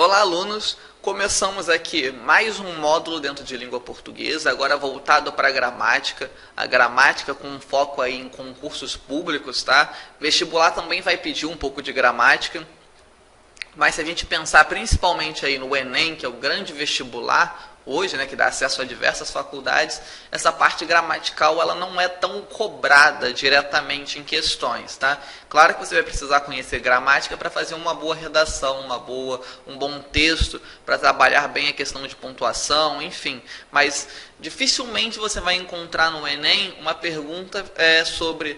Olá, alunos! Começamos aqui mais um módulo dentro de língua portuguesa, agora voltado para a gramática com um foco aí em concursos públicos, tá? Vestibular também vai pedir um pouco de gramática, mas se a gente pensar principalmente aí no Enem, que é o grande vestibular hoje, né, que dá acesso a diversas faculdades, essa parte gramatical ela não é tão cobrada diretamente em questões, tá? Claro que você vai precisar conhecer gramática para fazer uma boa redação, um bom texto, para trabalhar bem a questão de pontuação, enfim, mas dificilmente você vai encontrar no Enem uma pergunta sobre,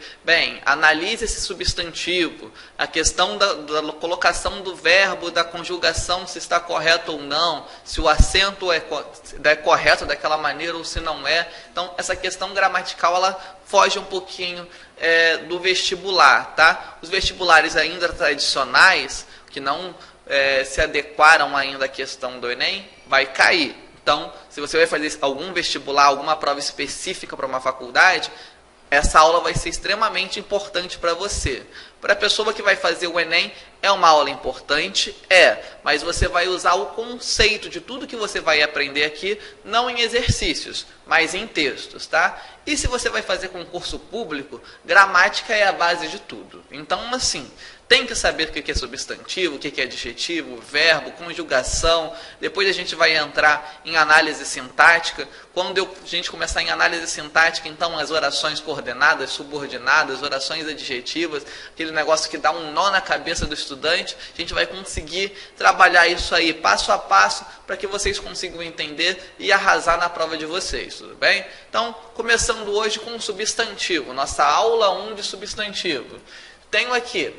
analise esse substantivo, a questão da colocação do verbo, da conjugação, se está correto ou não, se o acento é correto daquela maneira ou se não é. Então, essa questão gramatical, ela foge um pouquinho do vestibular, tá? Os vestibulares ainda tradicionais, que não se adequaram ainda à questão do Enem, vai cair. Então, se você vai fazer algum vestibular, alguma prova específica para uma faculdade, essa aula vai ser extremamente importante para você. Para a pessoa que vai fazer o Enem, é uma aula importante? Mas você vai usar o conceito de tudo que você vai aprender aqui, não em exercícios, mas em textos, tá? E se você vai fazer concurso público, gramática é a base de tudo. Então, assim, tem que saber o que é substantivo, o que é adjetivo, verbo, conjugação. Depois a gente vai entrar em análise sintática. Quando a gente começar em análise sintática, então as orações coordenadas, subordinadas, orações adjetivas, aquele negócio que dá um nó na cabeça do estudante, a gente vai conseguir trabalhar isso aí passo a passo para que vocês consigam entender e arrasar na prova de vocês, tudo bem? Então, começando hoje com o substantivo, nossa aula 1 de substantivo. Tenho aqui,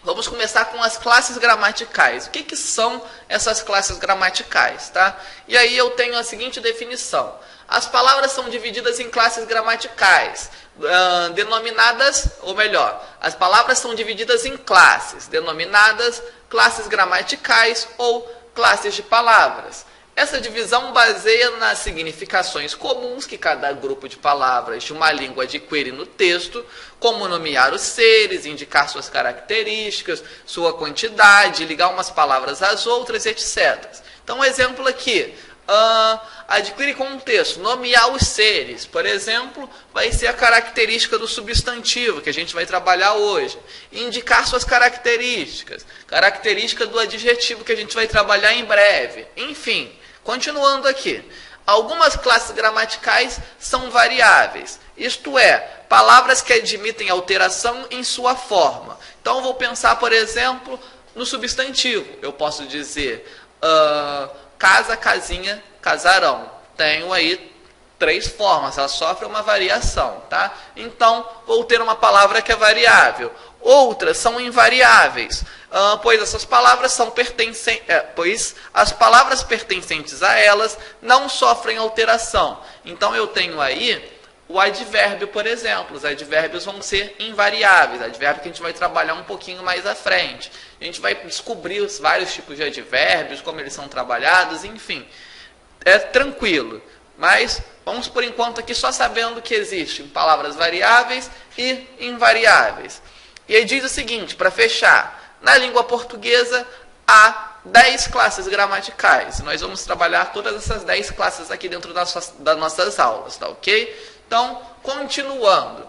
vamos começar com as classes gramaticais. O que são essas classes gramaticais, tá? E aí eu tenho a seguinte definição. As palavras são divididas em classes gramaticais, denominadas, ou melhor, as palavras são divididas em classes, denominadas classes gramaticais ou classes de palavras. Essa divisão baseia nas significações comuns que cada grupo de palavras de uma língua adquire no texto, como nomear os seres, indicar suas características, sua quantidade, ligar umas palavras às outras, etc. Então, um exemplo aqui, adquire contexto, nomear os seres, por exemplo, vai ser a característica do substantivo, que a gente vai trabalhar hoje. Indicar suas características, característica do adjetivo, que a gente vai trabalhar em breve. Enfim, continuando aqui, algumas classes gramaticais são variáveis, isto é, palavras que admitem alteração em sua forma. Então, vou pensar, por exemplo, no substantivo. Eu posso dizer casa, casinha, casarão. Tenho aí 3 formas, ela sofre uma variação, tá? Então, vou ter uma palavra que é variável. Outras são invariáveis, pois essas palavras são pois as palavras pertencentes a elas não sofrem alteração. Então, eu tenho aí o advérbio, por exemplo. Os advérbios vão ser invariáveis, advérbio que a gente vai trabalhar um pouquinho mais à frente. A gente vai descobrir os vários tipos de advérbios, como eles são trabalhados, enfim. É tranquilo, mas vamos por enquanto aqui só sabendo que existem palavras variáveis e invariáveis. E aí diz o seguinte, para fechar, na língua portuguesa há 10 classes gramaticais. Nós vamos trabalhar todas essas 10 classes aqui dentro das nossas aulas, tá ok? Então, continuando,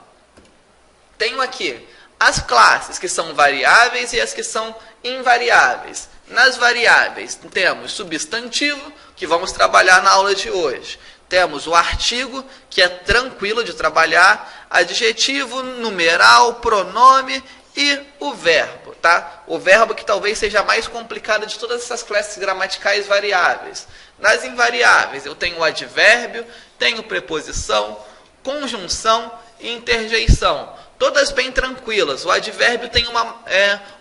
tenho aqui as classes que são variáveis e as que são invariáveis. Nas variáveis temos substantivo, que vamos trabalhar na aula de hoje. Temos o artigo, que é tranquilo de trabalhar, adjetivo, numeral, pronome e o verbo, tá? O verbo que talvez seja a mais complicado de todas essas classes gramaticais variáveis. Nas invariáveis eu tenho o advérbio, tenho preposição, conjunção e interjeição. Todas bem tranquilas. O advérbio tem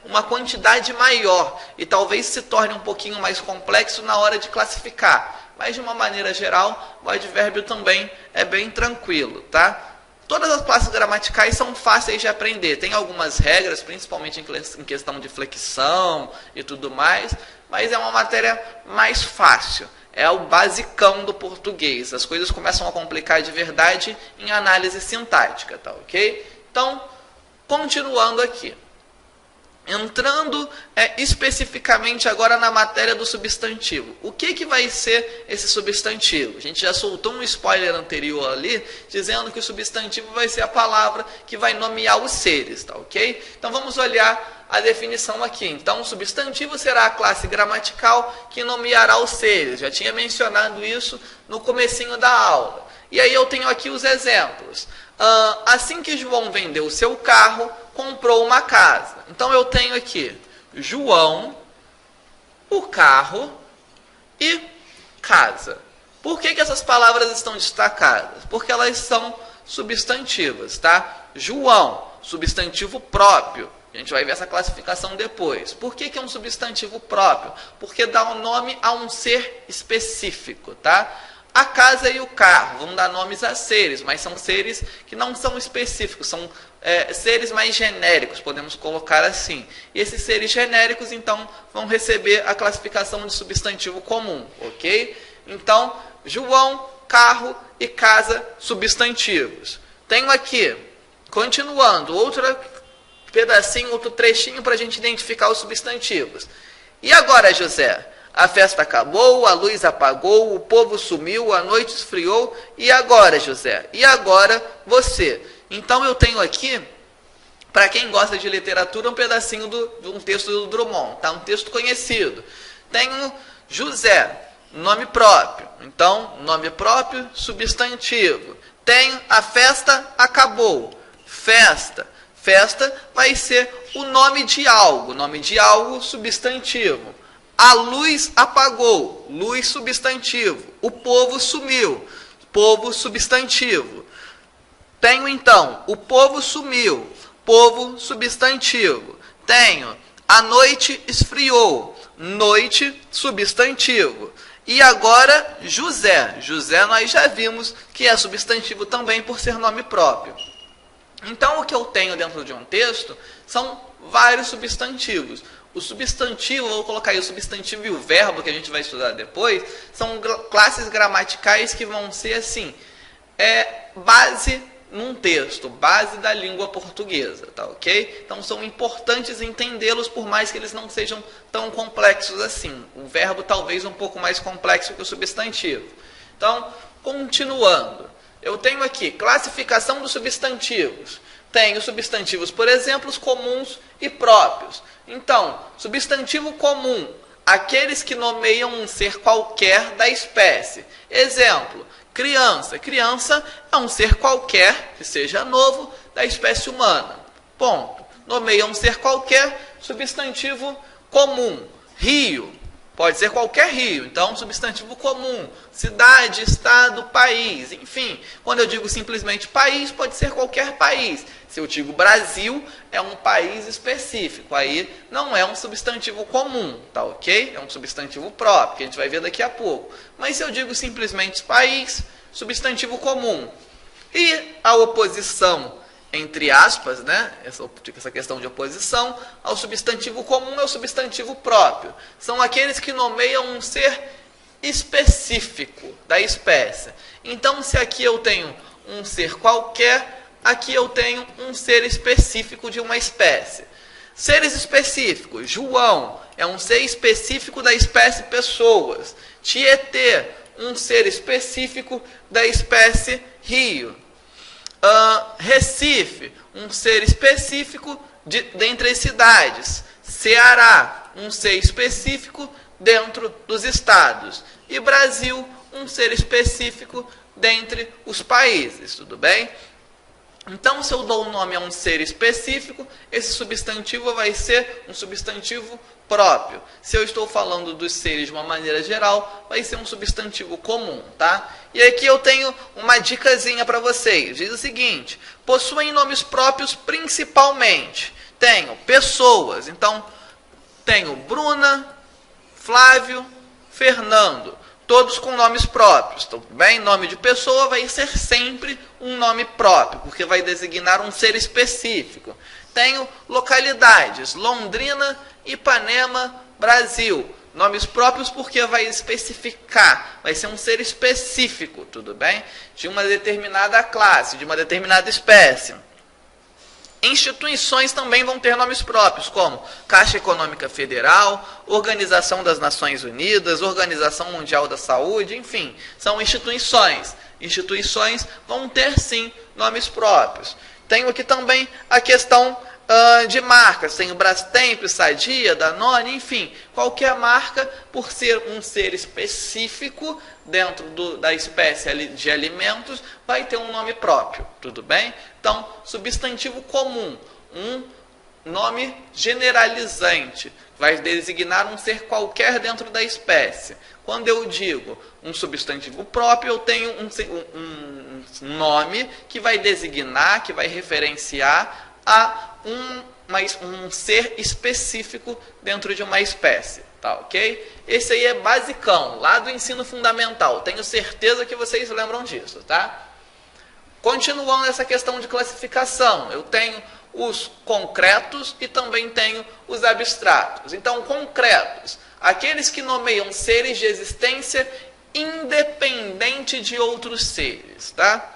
uma quantidade maior e talvez se torne um pouquinho mais complexo na hora de classificar. Mas, de uma maneira geral, o advérbio também é bem tranquilo, tá? Todas as classes gramaticais são fáceis de aprender. Tem algumas regras, principalmente em questão de flexão e tudo mais, mas é uma matéria mais fácil. É o basicão do português. As coisas começam a complicar de verdade em análise sintática, tá ok? Então, continuando aqui. Entrando especificamente agora na matéria do substantivo. O que vai ser esse substantivo? A gente já soltou um spoiler anterior ali, dizendo que o substantivo vai ser a palavra que vai nomear os seres, tá ok? Então vamos olhar a definição aqui. Então o substantivo será a classe gramatical que nomeará os seres. Já tinha mencionado isso no comecinho da aula. E aí eu tenho aqui os exemplos. Assim que João vendeu o seu carro, comprou uma casa. Então eu tenho aqui João, o carro e casa. Por que essas palavras estão destacadas? Porque elas são substantivas, tá? João, substantivo próprio. A gente vai ver essa classificação depois. Por que é um substantivo próprio? Porque dá um nome a um ser específico, tá? A casa e o carro vão dar nomes a seres, mas são seres que não são específicos, são seres mais genéricos, podemos colocar assim. E esses seres genéricos, então, vão receber a classificação de substantivo comum, ok? Então, João, carro e casa, substantivos. Tenho aqui, continuando, outro pedacinho, outro trechinho para a gente identificar os substantivos. E agora, José? A festa acabou, a luz apagou, o povo sumiu, a noite esfriou. E agora, José? E agora, você? Então, eu tenho aqui, para quem gosta de literatura, um pedacinho de um texto do Drummond, tá? Um texto conhecido. Tenho José, nome próprio. Então, nome próprio, substantivo. Tenho a festa acabou. Festa. Festa vai ser o nome de algo. Nome de algo, substantivo. A luz apagou, luz substantivo. O povo sumiu, povo substantivo. Tenho então, o povo sumiu, povo substantivo. Tenho, a noite esfriou, noite substantivo. E agora, José. José nós já vimos que é substantivo também por ser nome próprio. Então, o que eu tenho dentro de um texto são vários substantivos. O substantivo, vou colocar aí o substantivo e o verbo, que a gente vai estudar depois, são classes gramaticais que vão ser assim, base num texto, base da língua portuguesa, tá ok? Então são importantes entendê-los, por mais que eles não sejam tão complexos assim. O verbo talvez um pouco mais complexo que o substantivo. Então, continuando, eu tenho aqui classificação dos substantivos. Tenho substantivos, por exemplo, comuns e próprios. Então, substantivo comum, aqueles que nomeiam um ser qualquer da espécie. Exemplo, criança. Criança é um ser qualquer, que seja novo, da espécie humana. Ponto. Nomeia um ser qualquer, substantivo comum. Rio, pode ser qualquer rio, então substantivo comum. Cidade, estado, país, enfim. Quando eu digo simplesmente país, pode ser qualquer país. Se eu digo Brasil, é um país específico, aí não é um substantivo comum, tá ok? É um substantivo próprio, que a gente vai ver daqui a pouco. Mas se eu digo simplesmente país, substantivo comum. E a oposição, entre aspas, né? Essa questão de oposição, ao substantivo comum é o substantivo próprio. São aqueles que nomeiam um ser específico da espécie. Então, se aqui eu tenho um ser qualquer, aqui eu tenho um ser específico de uma espécie. Seres específicos. João é um ser específico da espécie pessoas. Tietê, um ser específico da espécie rio. Recife, um ser específico dentre as cidades. Ceará, um ser específico dentro dos estados. E Brasil, um ser específico dentre os países. Tudo bem? Então, se eu dou o nome a um ser específico, esse substantivo vai ser um substantivo próprio. Se eu estou falando dos seres de uma maneira geral, vai ser um substantivo comum, tá? E aqui eu tenho uma dicasinha para vocês. Diz o seguinte: possuem nomes próprios principalmente. Tenho pessoas, então tenho Bruna, Flávio, Fernando. Todos com nomes próprios, tudo bem? Nome de pessoa vai ser sempre um nome próprio, porque vai designar um ser específico. Tenho localidades, Londrina, Ipanema, Brasil. Nomes próprios porque vai especificar, vai ser um ser específico, tudo bem? De uma determinada classe, de uma determinada espécie. Instituições também vão ter nomes próprios, como Caixa Econômica Federal, Organização das Nações Unidas, Organização Mundial da Saúde, enfim, são instituições. Instituições vão ter, sim, nomes próprios. Tenho aqui também a questão de marcas. Tem o Brastemp, Sadia, Danone, enfim, qualquer marca, por ser um ser específico dentro da espécie de alimentos, vai ter um nome próprio, tudo bem? Então, substantivo comum, um nome generalizante, vai designar um ser qualquer dentro da espécie. Quando eu digo um substantivo próprio, eu tenho um nome que vai designar, que vai referenciar a um ser específico dentro de uma espécie, tá ok? Esse aí é basicão, lá do ensino fundamental, tenho certeza que vocês lembram disso, tá? Continuando essa questão de classificação, eu tenho os concretos e também tenho os abstratos. Então, concretos, aqueles que nomeiam seres de existência independente de outros seres, tá?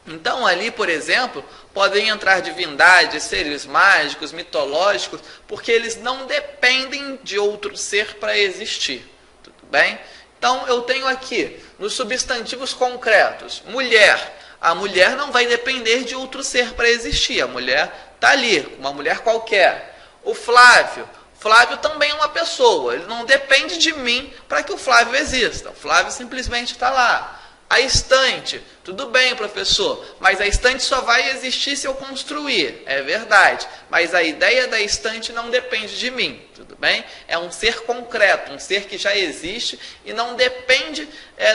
Então, ali, por exemplo, podem entrar divindades, seres mágicos, mitológicos, porque eles não dependem de outro ser para existir. Tudo bem? Então, eu tenho aqui, nos substantivos concretos, mulher. A mulher não vai depender de outro ser para existir. A mulher está ali, uma mulher qualquer. O Flávio. Flávio também é uma pessoa. Ele não depende de mim para que o Flávio exista. O Flávio simplesmente está lá. A estante, tudo bem, professor, mas a estante só vai existir se eu construir, é verdade, mas a ideia da estante não depende de mim, tudo bem? É um ser concreto, um ser que já existe e não depende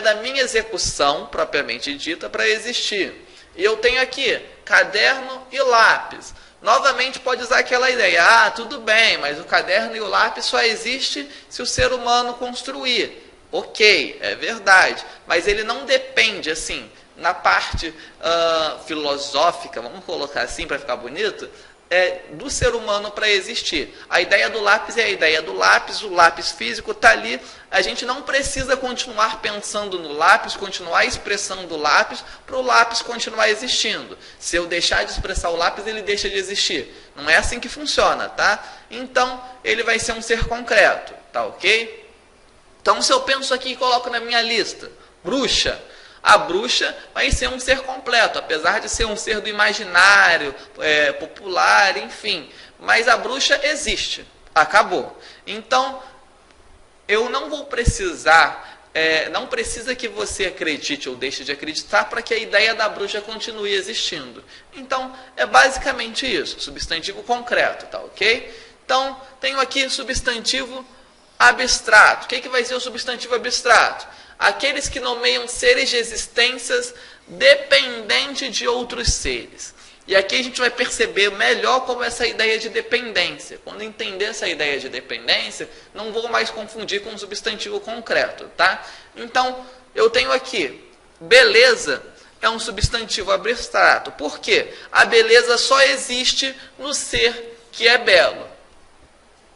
da minha execução, propriamente dita, para existir. E eu tenho aqui caderno e lápis. Novamente pode usar aquela ideia, tudo bem, mas o caderno e o lápis só existe se o ser humano construir. Ok, é verdade, mas ele não depende, assim, na parte filosófica, vamos colocar assim para ficar bonito, do ser humano para existir. A ideia do lápis é a ideia do lápis, o lápis físico está ali, a gente não precisa continuar pensando no lápis, continuar expressando o lápis, para o lápis continuar existindo. Se eu deixar de expressar o lápis, ele deixa de existir. Não é assim que funciona, tá? Então, ele vai ser um ser concreto, tá ok? Então, se eu penso aqui e coloco na minha lista, bruxa, a bruxa vai ser um ser completo, apesar de ser um ser do imaginário, popular, enfim. Mas a bruxa existe, acabou. Então, eu não vou precisar, não precisa que você acredite ou deixe de acreditar para que a ideia da bruxa continue existindo. Então, é basicamente isso, substantivo concreto, tá ok? Então, tenho aqui substantivo abstrato. O que vai ser o substantivo abstrato? Aqueles que nomeiam seres de existências dependente de outros seres. E aqui a gente vai perceber melhor como essa ideia de dependência. Quando entender essa ideia de dependência, não vou mais confundir com um substantivo concreto, tá? Então, eu tenho aqui, beleza é um substantivo abstrato. Por quê? A beleza só existe no ser que é belo.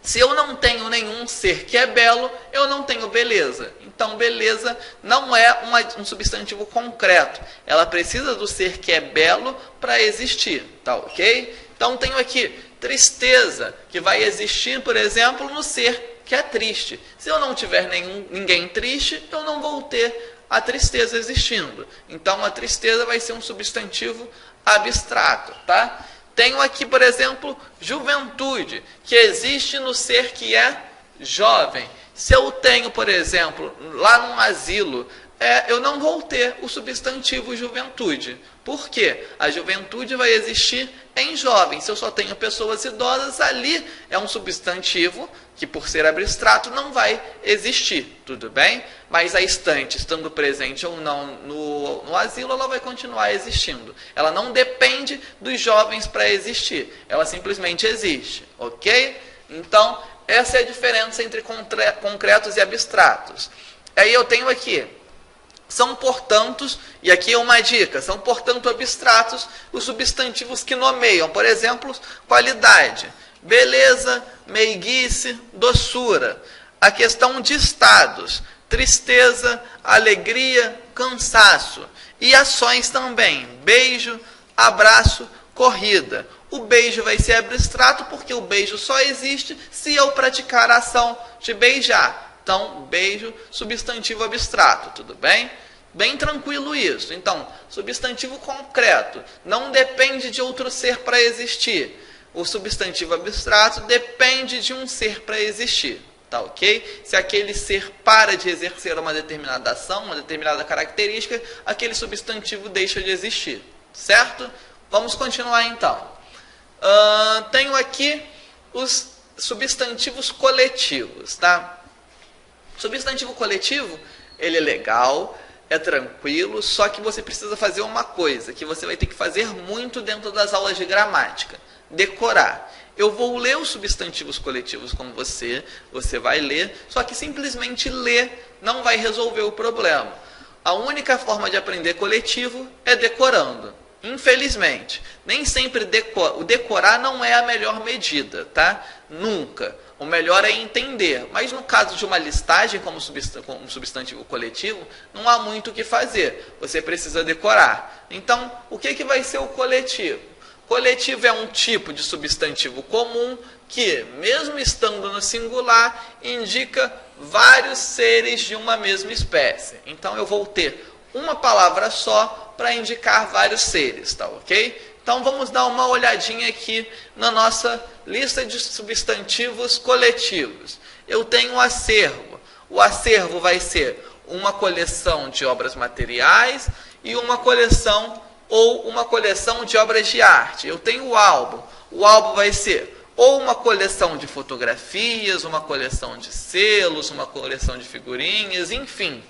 Se eu não tenho nenhum ser que é belo, eu não tenho beleza. Então, beleza não é um substantivo concreto. Ela precisa do ser que é belo para existir, tá ok? Então, tenho aqui tristeza, que vai existir, por exemplo, no ser que é triste. Se eu não tiver ninguém triste, eu não vou ter a tristeza existindo. Então, a tristeza vai ser um substantivo abstrato, tá? Tenho aqui, por exemplo, juventude, que existe no ser que é jovem. Se eu tenho, por exemplo, lá num asilo, eu não vou ter o substantivo juventude. Por quê? A juventude vai existir em jovens. Se eu só tenho pessoas idosas, ali é um substantivo que, por ser abstrato, não vai existir. Tudo bem? Mas a estante, estando presente ou não no asilo, ela vai continuar existindo. Ela não depende dos jovens para existir. Ela simplesmente existe. Ok? Então, essa é a diferença entre concretos e abstratos. Aí eu tenho aqui, são, portanto, e aqui é uma dica, são, portanto, abstratos os substantivos que nomeiam, por exemplo, qualidade, beleza, meiguice, doçura. A questão de estados, tristeza, alegria, cansaço. E ações também, beijo, abraço, corrida. O beijo vai ser abstrato porque o beijo só existe se eu praticar a ação de beijar. Então, beijo, substantivo abstrato, tudo bem? Bem tranquilo isso. Então, substantivo concreto não depende de outro ser para existir. O substantivo abstrato depende de um ser para existir. Tá ok? Se aquele ser para de exercer uma determinada ação, uma determinada característica, aquele substantivo deixa de existir. Certo? Vamos continuar então. Tenho aqui os substantivos coletivos, tá? Substantivo coletivo, ele é legal, é tranquilo, só que você precisa fazer uma coisa, que você vai ter que fazer muito dentro das aulas de gramática, decorar. Eu vou ler os substantivos coletivos com você vai ler, só que simplesmente ler não vai resolver o problema. A única forma de aprender coletivo é decorando. Infelizmente, nem sempre o decorar não é a melhor medida, tá? Nunca. O melhor é entender. Mas no caso de uma listagem como substantivo coletivo, não há muito o que fazer. Você precisa decorar. Então, o que vai ser o coletivo? Coletivo é um tipo de substantivo comum que, mesmo estando no singular, indica vários seres de uma mesma espécie. Então, eu vou ter uma palavra só para indicar vários seres, tá ok? Então, vamos dar uma olhadinha aqui na nossa lista de substantivos coletivos. Eu tenho um acervo. O acervo vai ser uma coleção de obras materiais e uma coleção ou uma coleção de obras de arte. Eu tenho o álbum. O álbum vai ser ou uma coleção de fotografias, uma coleção de selos, uma coleção de figurinhas, enfim.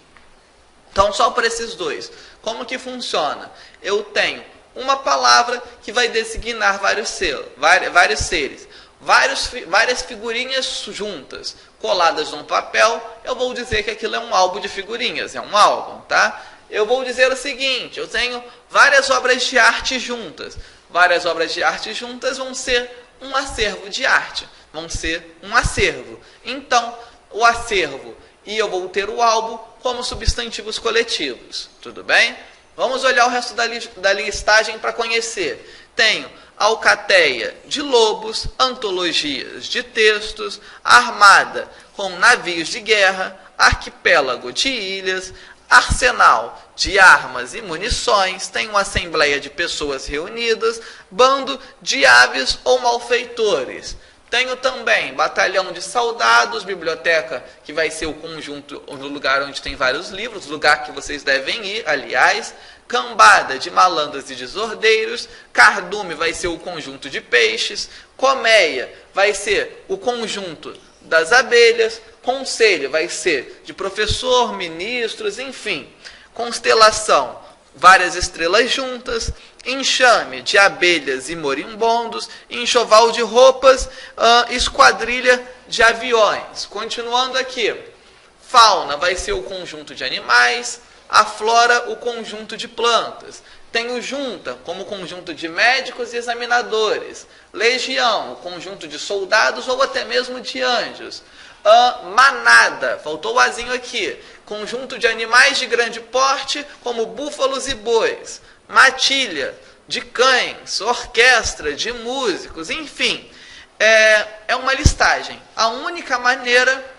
Então, só para esses dois. Como que funciona? Eu tenho uma palavra que vai designar vários seres. Várias figurinhas juntas, coladas num papel, eu vou dizer que aquilo é um álbum de figurinhas, é um álbum, tá? Eu vou dizer o seguinte, eu tenho várias obras de arte juntas. Várias obras de arte juntas vão ser um acervo de arte, vão ser um acervo. Então, o acervo e eu vou ter o álbum como substantivos coletivos, tudo bem? Vamos olhar o resto da listagem para conhecer. Tenho alcateia de lobos, antologias de textos, armada com navios de guerra, arquipélago de ilhas, arsenal de armas e munições, tem uma assembleia de pessoas reunidas, bando de aves ou malfeitores. Tenho também batalhão de soldados, biblioteca, que vai ser o conjunto, o lugar onde tem vários livros, lugar que vocês devem ir, aliás. Cambada de malandros e desordeiros, cardume vai ser o conjunto de peixes, colmeia vai ser o conjunto das abelhas, conselho vai ser de professor, ministros, enfim. Constelação, várias estrelas juntas, enxame de abelhas e moribundos, enxoval de roupas, esquadrilha de aviões. Continuando aqui, fauna vai ser o conjunto de animais, a flora o conjunto de plantas. Tenho junta como conjunto de médicos e examinadores, legião, o conjunto de soldados ou até mesmo de anjos. Manada, faltou o azinho aqui, conjunto de animais de grande porte, como búfalos e bois. Matilha, de cães, orquestra, de músicos, enfim. É uma listagem. A única maneira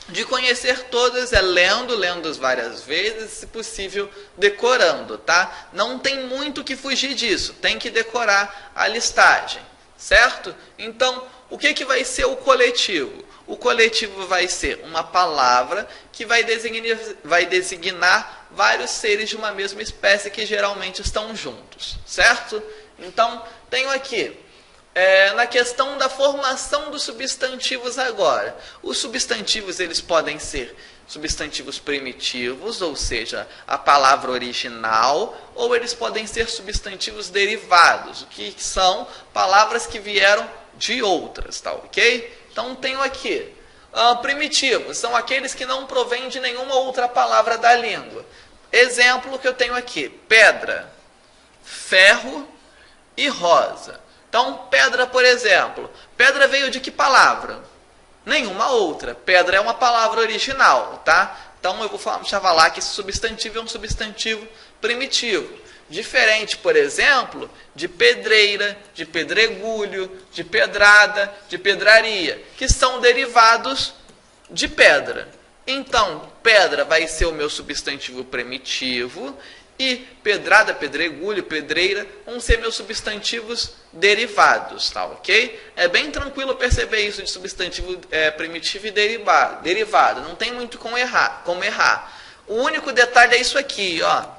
de conhecer todas é lendo várias vezes, se possível, decorando, tá? Não tem muito que fugir disso, tem que decorar a listagem, certo? Então, o que vai ser o coletivo? O coletivo vai ser uma palavra que vai designar vários seres de uma mesma espécie que geralmente estão juntos, certo? Então, tenho aqui, na questão da formação dos substantivos agora. Os substantivos, eles podem ser substantivos primitivos, ou seja, a palavra original, ou eles podem ser substantivos derivados, que são palavras que vieram de outras, tá ok? Então, tenho aqui, primitivos, são aqueles que não provêm de nenhuma outra palavra da língua. Exemplo que eu tenho aqui, pedra, ferro e rosa. Então, pedra, por exemplo, pedra veio de que palavra? Nenhuma outra. Pedra é uma palavra original, tá? Então, eu vou falar que esse substantivo é um substantivo primitivo. Diferente, por exemplo, de pedreira, de pedregulho, de pedrada, de pedraria, que são derivados de pedra. Então, pedra vai ser o meu substantivo primitivo e pedrada, pedregulho, pedreira vão ser meus substantivos derivados, tá ok? É bem tranquilo perceber isso de substantivo primitivo e derivado. Não tem muito como errar. O único detalhe é isso aqui, ó.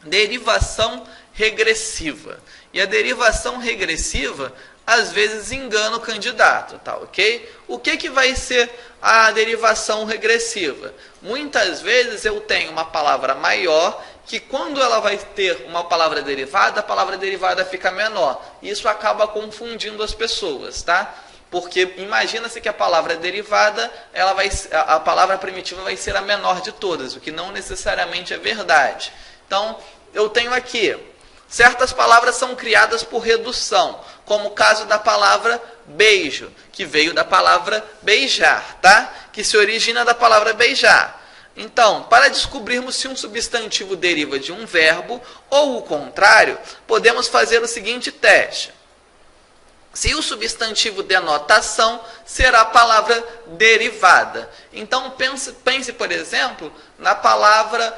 Derivação regressiva. E a derivação regressiva, às vezes, engana o candidato, tá ok? O que vai ser a derivação regressiva? Muitas vezes eu tenho uma palavra maior que quando ela vai ter uma palavra derivada, a palavra derivada fica menor. Isso acaba confundindo as pessoas, tá? Porque imagina-se que a palavra derivada, a palavra primitiva vai ser a menor de todas, o que não necessariamente é verdade. Então, eu tenho aqui, certas palavras são criadas por redução, como o caso da palavra beijo, que veio da palavra beijar, tá? Que se origina da palavra beijar. Então, para descobrirmos se um substantivo deriva de um verbo ou o contrário, podemos fazer o seguinte teste. Se o substantivo denota ação, será a palavra derivada. Então, pense, por exemplo, na palavra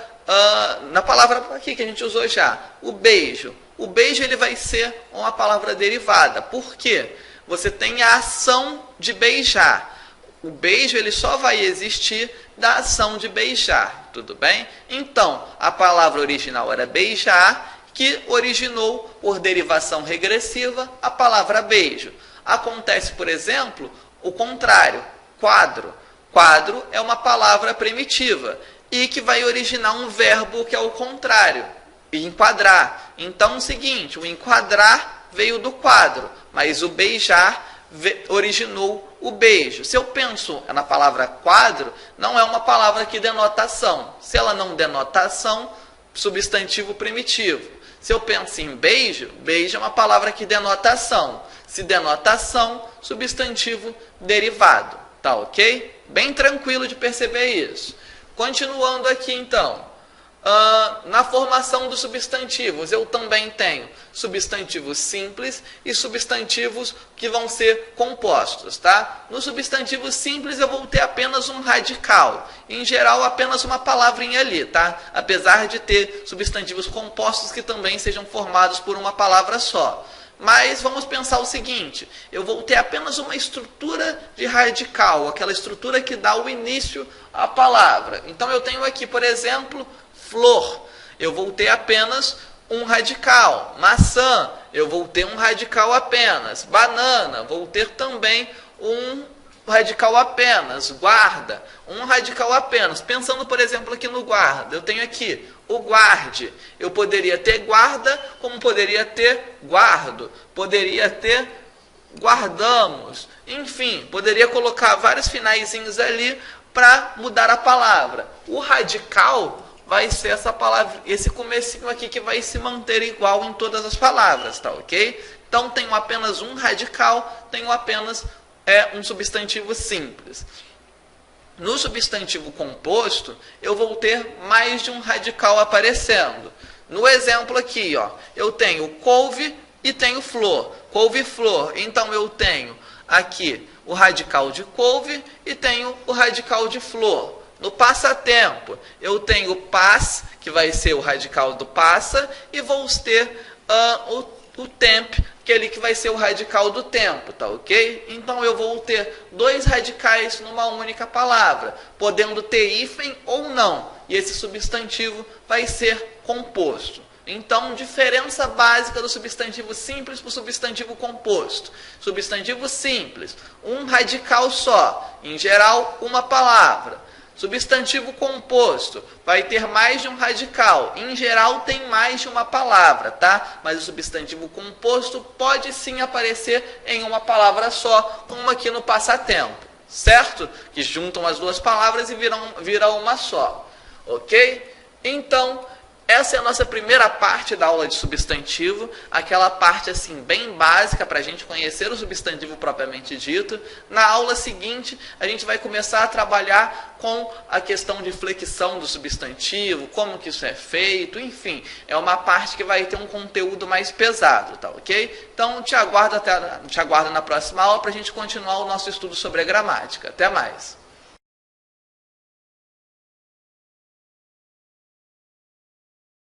aqui que a gente usou já, o beijo. O beijo ele vai ser uma palavra derivada. Por quê? Você tem a ação de beijar. O beijo ele só vai existir da ação de beijar, tudo bem? Então, a palavra original era beijar, que originou, por derivação regressiva, a palavra beijo. Acontece, por exemplo, o contrário, quadro. Quadro é uma palavra primitiva e que vai originar um verbo que é o contrário, enquadrar. Então, é o seguinte, o enquadrar veio do quadro, mas o beijar originou o beijo. Se eu penso na palavra quadro, não é uma palavra que denota ação. Se ela não denota ação, substantivo primitivo. Se eu penso em beijo, beijo é uma palavra que denota ação. Se denota ação, substantivo derivado. Tá ok? Bem tranquilo de perceber isso. Continuando aqui então. Na formação dos substantivos, eu também tenho substantivos simples e substantivos que vão ser compostos, tá? No substantivo simples eu vou ter apenas um radical, em geral apenas uma palavrinha ali, tá? Apesar de ter substantivos compostos que também sejam formados por uma palavra só. Mas vamos pensar o seguinte, eu vou ter apenas uma estrutura de radical, aquela estrutura que dá o início à palavra. Então eu tenho aqui, por exemplo, flor, eu vou ter apenas um radical. Maçã, eu vou ter um radical apenas. Banana, vou ter também um radical apenas. Guarda, um radical apenas. Pensando, por exemplo, aqui no guarda, eu tenho aqui o guarde. Eu poderia ter guarda, como poderia ter guardo. Poderia ter guardamos. Enfim, poderia colocar vários finaizinhos ali para mudar a palavra. O radical vai ser essa palavra, esse comecinho aqui que vai se manter igual em todas as palavras, tá ok? Então, tenho apenas um radical, tenho apenas um substantivo simples. No substantivo composto, eu vou ter mais de um radical aparecendo. No exemplo aqui, ó, eu tenho couve e tenho flor. Couve e flor. Então, eu tenho aqui o radical de couve e tenho o radical de flor. No passatempo, eu tenho o pas, que vai ser o radical do passa, e vou ter o temp, aquele que vai ser o radical do tempo, tá ok? Então, eu vou ter dois radicais numa única palavra, podendo ter hífen ou não, e esse substantivo vai ser composto. Então, diferença básica do substantivo simples para o substantivo composto. Substantivo simples, um radical só, em geral, uma palavra. Substantivo composto vai ter mais de um radical. Em geral, tem mais de uma palavra, tá? Mas o substantivo composto pode sim aparecer em uma palavra só, como aqui no passatempo, certo? Que juntam as duas palavras e viram uma só, ok? Então, Essa é a nossa primeira parte da aula de substantivo, aquela parte assim bem básica para a gente conhecer o substantivo propriamente dito. Na aula seguinte, a gente vai começar a trabalhar com a questão de flexão do substantivo, como que isso é feito, enfim, é uma parte que vai ter um conteúdo mais pesado, tá ok? Então, te aguardo na próxima aula para a gente continuar o nosso estudo sobre a gramática. Até mais!